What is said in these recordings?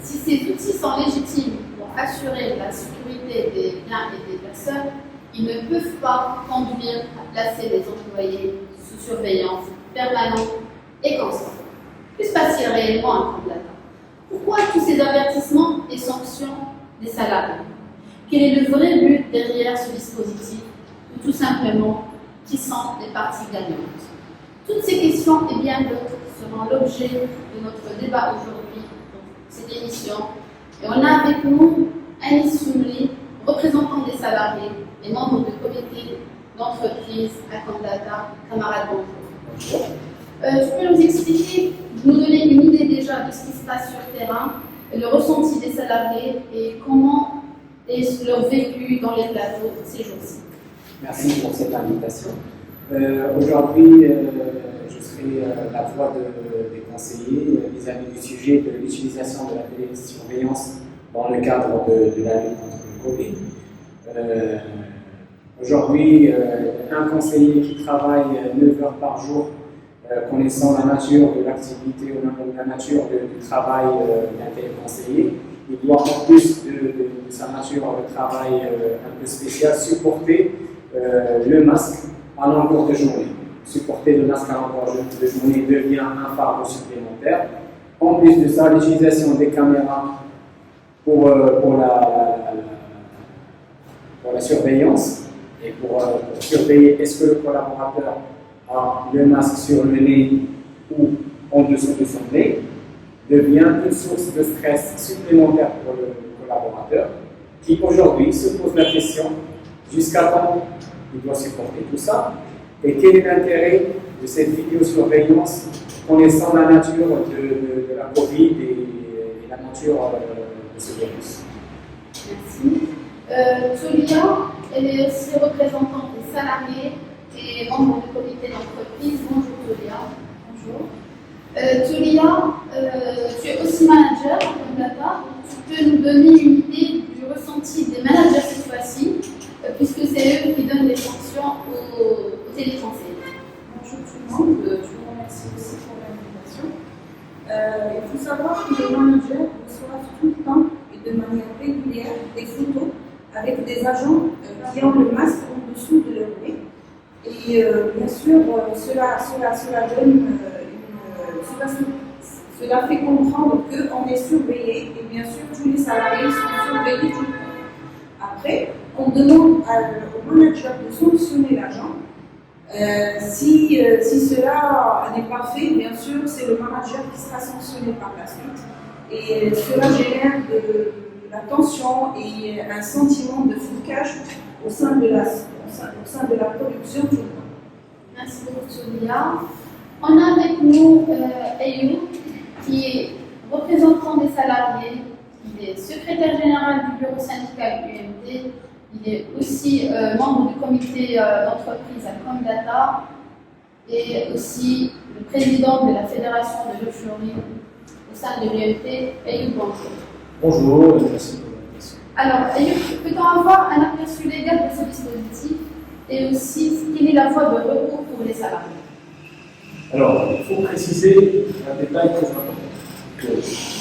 Si ces outils sont légitimes pour assurer la sécurité des biens et des personnes, ils ne peuvent pas conduire à placer les employés sous surveillance permanente et constante. Que se passe-t-il réellement à Comdata? Pourquoi tous ces avertissements et sanctions des salariés? Quel est le vrai but derrière ce dispositif? Ou tout simplement, qui sont les parties gagnantes? Toutes ces questions et bien d'autres seront l'objet de notre débat aujourd'hui, cette émission. Et on a avec nous Anis Soumri, représentant des salariés et membre du comité d'entreprise à Comdata. Camarade, bonjour. Tu peux nous expliquer, nous donner une idée déjà de ce qui se passe sur le terrain, le ressenti des salariés et comment est leur vécu dans les plateaux ces jours-ci? Merci pour cette invitation. Aujourd'hui, je serai la voix des conseillers vis-à-vis du sujet de l'utilisation de la télésurveillance dans le cadre de la lutte contre le Covid. Aujourd'hui, un conseiller qui travaille 9 heures par jour, connaissant la nature de l'activité ou la nature du travail d'un tel conseiller, il doit en plus de sa nature de travail un peu spéciale supporter le masque à longueur de journée. Supporter le masque à longueur de journée devient un fardeau supplémentaire. En plus de ça, l'utilisation des caméras pour la surveillance et pour surveiller est-ce que le collaborateur a le masque sur le nez ou en dessous de son nez devient une source de stress supplémentaire pour le collaborateur qui aujourd'hui se pose la question jusqu'à quand il doit supporter tout ça et quel est l'intérêt de cette vidéosurveillance connaissant la nature de la Covid et la nature de ce virus. Merci. Tulia, elle est aussi représentante des salariés et membre du comité d'entreprise. Bonjour Tulia. Bonjour. Tulia, tu es aussi manager à Comdata. Tu peux nous donner une idée du ressenti des managers cette fois-ci, puisque c'est eux qui donnent les sanctions aux téléconseillers. Bonjour tout le monde, je vous remercie aussi pour l'invitation. Il faut savoir que les managers reçoivent tout le temps et de manière régulière des photos avec des agents qui ont le masque en dessous de leur nez. Et bien sûr, cela fait comprendre qu'on est surveillé et bien sûr tous les salariés sont surveillés tout le temps. Après, on demande au manager de sanctionner l'agent. Si cela n'est pas fait, bien sûr, c'est le manager qui sera sanctionné par la suite. Et cela génère de la tension et un sentiment de flocage au sein de la production tout le temps. Merci beaucoup, Sonia. On a avec nous Ayoub, qui est représentant des salariés, il est secrétaire général du bureau syndical UMT, il est aussi membre du comité d'entreprise à Comdata et aussi le président de la fédération de l'euphorie au sein de l'UMT. Ayoub, bonjour. Bonjour, merci pour l'invitation. Alors, Ayoub, peut-on avoir un aperçu légal de ce dispositif et aussi quelle est la voie de recours pour les salariés? Alors, il faut préciser un détail très important, que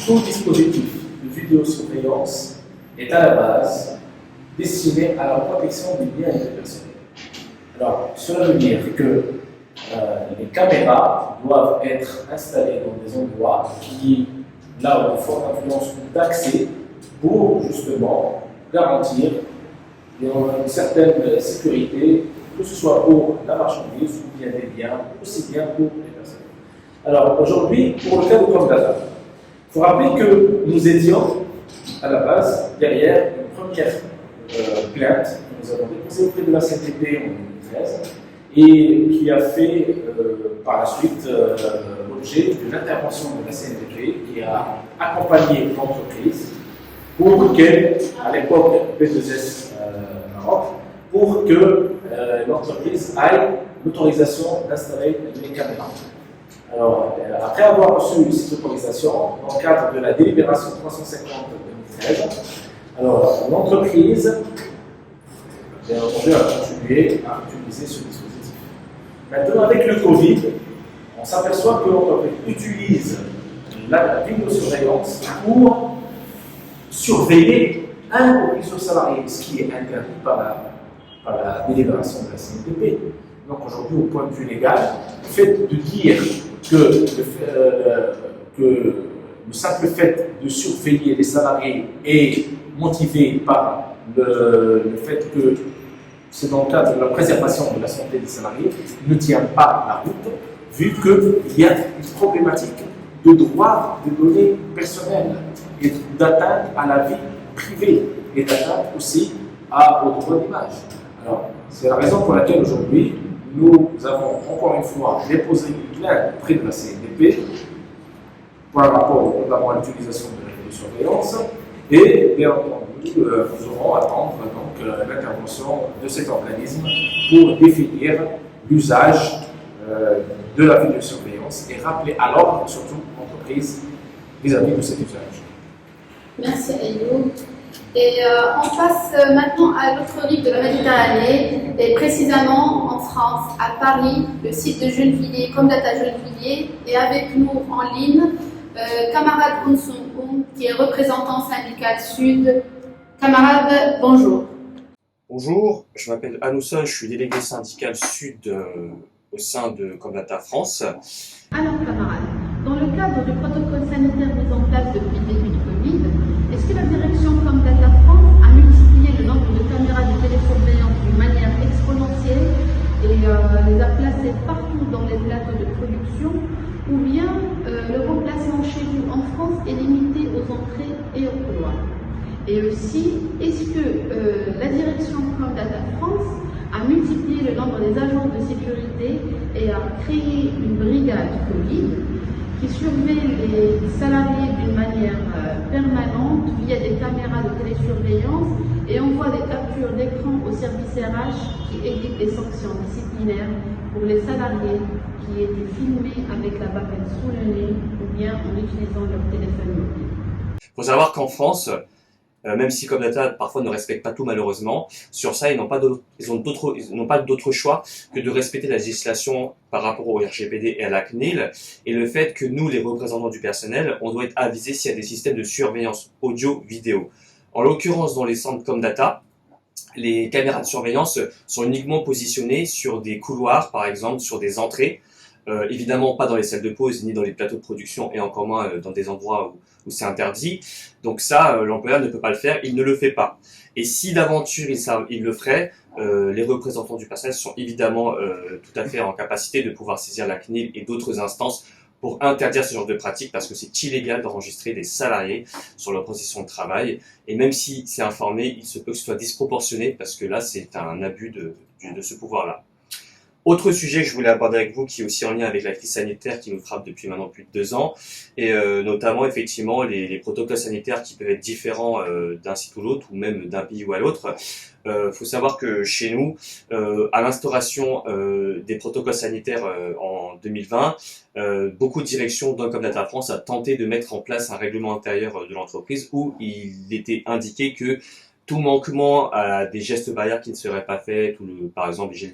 tout dispositif de vidéosurveillance est à la base destiné à la protection des biens et des personnes. Alors, cela veut dire que les caméras doivent être installées dans des endroits qui, là où de forte influence d'accès, pour justement garantir une certaine sécurité, que ce soit pour la marchandise ou bien des biens, aussi bien pour les personnes. Alors aujourd'hui, pour le cas de Comdata, il faut rappeler que nous étions à la base derrière une première plainte que nous avons déposée auprès de la CNTP en 2013 et qui a fait par la suite l'objet de l'intervention de la CNTP qui a accompagné l'entreprise pour qu'elle, à l'époque B2S Maroc, pour que l'entreprise ait l'autorisation d'installer les caméras. Alors, après avoir reçu cette autorisation, dans le cadre de la délibération 350 de 2013, alors l'entreprise bien entendu a continué à utiliser ce dispositif. Maintenant, avec le Covid, on s'aperçoit que l'entreprise utilise la vidéosurveillance pour surveiller un ou plusieurs salariés, ce qui est interdit par la délibération de la CNTP. Donc aujourd'hui, au point de vue légal, le fait de dire que le simple fait de surveiller les salariés est motivé par le fait que c'est dans le cadre de la préservation de la santé des salariés, ne tient pas la route, vu qu'il y a une problématique de droit des données personnelles et d'atteinte à la vie privée et d'atteinte aussi au droit d'image. Alors, c'est la raison pour laquelle aujourd'hui, nous avons encore une fois déposé une plainte auprès de la CNDP par rapport notamment à l'utilisation de la vidéosurveillance et bien entendu, nous aurons à attendre l'intervention de cet organisme pour définir l'usage de la vidéosurveillance et rappeler à l'ordre, surtout l'entreprise, vis-à-vis de cet usage. Merci Ayoub. Et on passe maintenant à l'autre rive de la Méditerranée, et précisément en France, à Paris, le site de Gennevilliers, Comdata Gennevilliers, et avec nous en ligne, camarade Ounsoun, qui est représentant syndical Sud. Camarade, bonjour. Bonjour, je m'appelle Anousson, je suis délégué syndical Sud au sein de Comdata France. Alors camarade, dans le cadre du protocole sanitaire mis en place depuis le début du Covid, est-ce que la direction Comdata France a multiplié le nombre de caméras de télésurveillance d'une manière exponentielle et les a placées partout dans les plateaux de production, ou bien le remplacement chez vous en France est limité aux entrées et aux couloirs? Et aussi, est-ce que la direction Comdata France a multiplié le nombre des agents de sécurité et a créé une brigade Covid qui surveille les salariés d'une manière permanente via des caméras de télésurveillance et envoie des captures d'écran au service RH qui édite des sanctions disciplinaires pour les salariés qui étaient filmés avec la bavette sous le nez ou bien en utilisant leur téléphone mobile? Il faut savoir qu'en France, même si Comdata parfois ne respecte pas tout malheureusement, sur ça ils n'ont pas d'autre choix que de respecter la législation par rapport au RGPD et à la CNIL, et le fait que nous, les représentants du personnel, on doit être avisés s'il y a des systèmes de surveillance audio-vidéo. En l'occurrence, dans les centres Comdata, les caméras de surveillance sont uniquement positionnées sur des couloirs, par exemple, sur des entrées, évidemment pas dans les salles de pause ni dans les plateaux de production et encore moins dans des endroits où c'est interdit. Donc ça, l'employeur ne peut pas le faire, il ne le fait pas. Et si d'aventure il le ferait, les représentants du personnel sont évidemment tout à fait en capacité de pouvoir saisir la CNIL et d'autres instances pour interdire ce genre de pratique, parce que c'est illégal d'enregistrer des salariés sur leur position de travail. Et même si c'est informé, il se peut que ce soit disproportionné, parce que là, c'est un abus de ce pouvoir-là. Autre sujet que je voulais aborder avec vous, qui est aussi en lien avec la crise sanitaire qui nous frappe depuis maintenant plus de 2 ans, et notamment effectivement les protocoles sanitaires qui peuvent être différents d'un site ou l'autre, ou même d'un pays ou à l'autre. Faut savoir que chez nous, à l'instauration des protocoles sanitaires en 2020, beaucoup de directions dont Comdata France a tenté de mettre en place un règlement intérieur de l'entreprise où il était indiqué que tout manquement à des gestes barrières qui ne seraient pas faits, par exemple les gels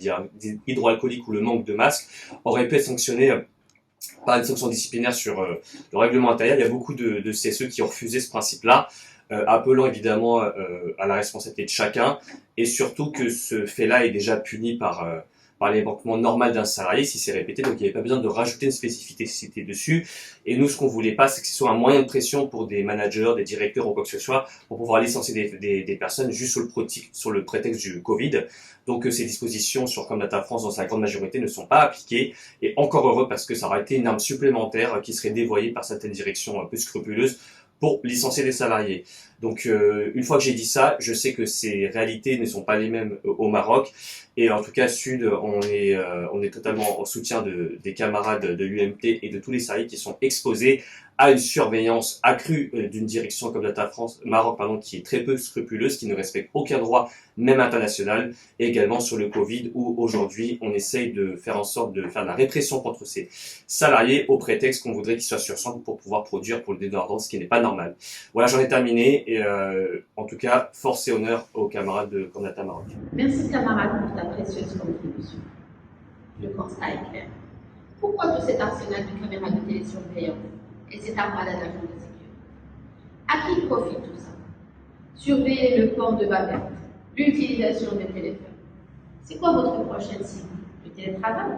hydroalcooliques ou le manque de masques, aurait pu être sanctionné par une sanction disciplinaire sur le règlement intérieur. Il y a beaucoup de CSE qui ont refusé ce principe-là, appelant évidemment à la responsabilité de chacun, et surtout que ce fait-là est déjà puni par les manquements normaux d'un salarié si c'est répété, donc il n'y avait pas besoin de rajouter une spécificité dessus. Et nous, ce qu'on voulait pas, c'est que ce soit un moyen de pression pour des managers, des directeurs ou quoi que ce soit, pour pouvoir licencier des personnes juste sur le prétexte du Covid. Donc ces dispositions sur Comdata France, dans sa grande majorité, ne sont pas appliquées, et encore heureux, parce que ça aurait été une arme supplémentaire qui serait dévoyée par certaines directions un peu scrupuleuses pour licencier des salariés. Donc une fois que j'ai dit ça, je sais que ces réalités ne sont pas les mêmes au Maroc, et en tout cas Sud, on est totalement en soutien des camarades de l'UMT et de tous les salariés qui sont exposés à une surveillance accrue d'une direction comme Comdata France, Maroc, qui est très peu scrupuleuse, qui ne respecte aucun droit, même international, et également sur le Covid, où aujourd'hui on essaye de faire en sorte de faire de la répression contre ces salariés au prétexte qu'on voudrait qu'ils soient sur centre pour pouvoir produire pour le désordre, ce qui n'est pas normal. Voilà, j'en ai terminé, et en tout cas, force et honneur aux camarades de Comdata Maroc. Merci camarade pour ta précieuse contribution. Le constat est clair. Pourquoi tout cet arsenal de caméras de télésurveillance et cette armada d'agents de sécurité? À qui profite tout ça? surveiller le port de bavette, l'utilisation des téléphones. C'est quoi votre prochaine cible? Le télétravail?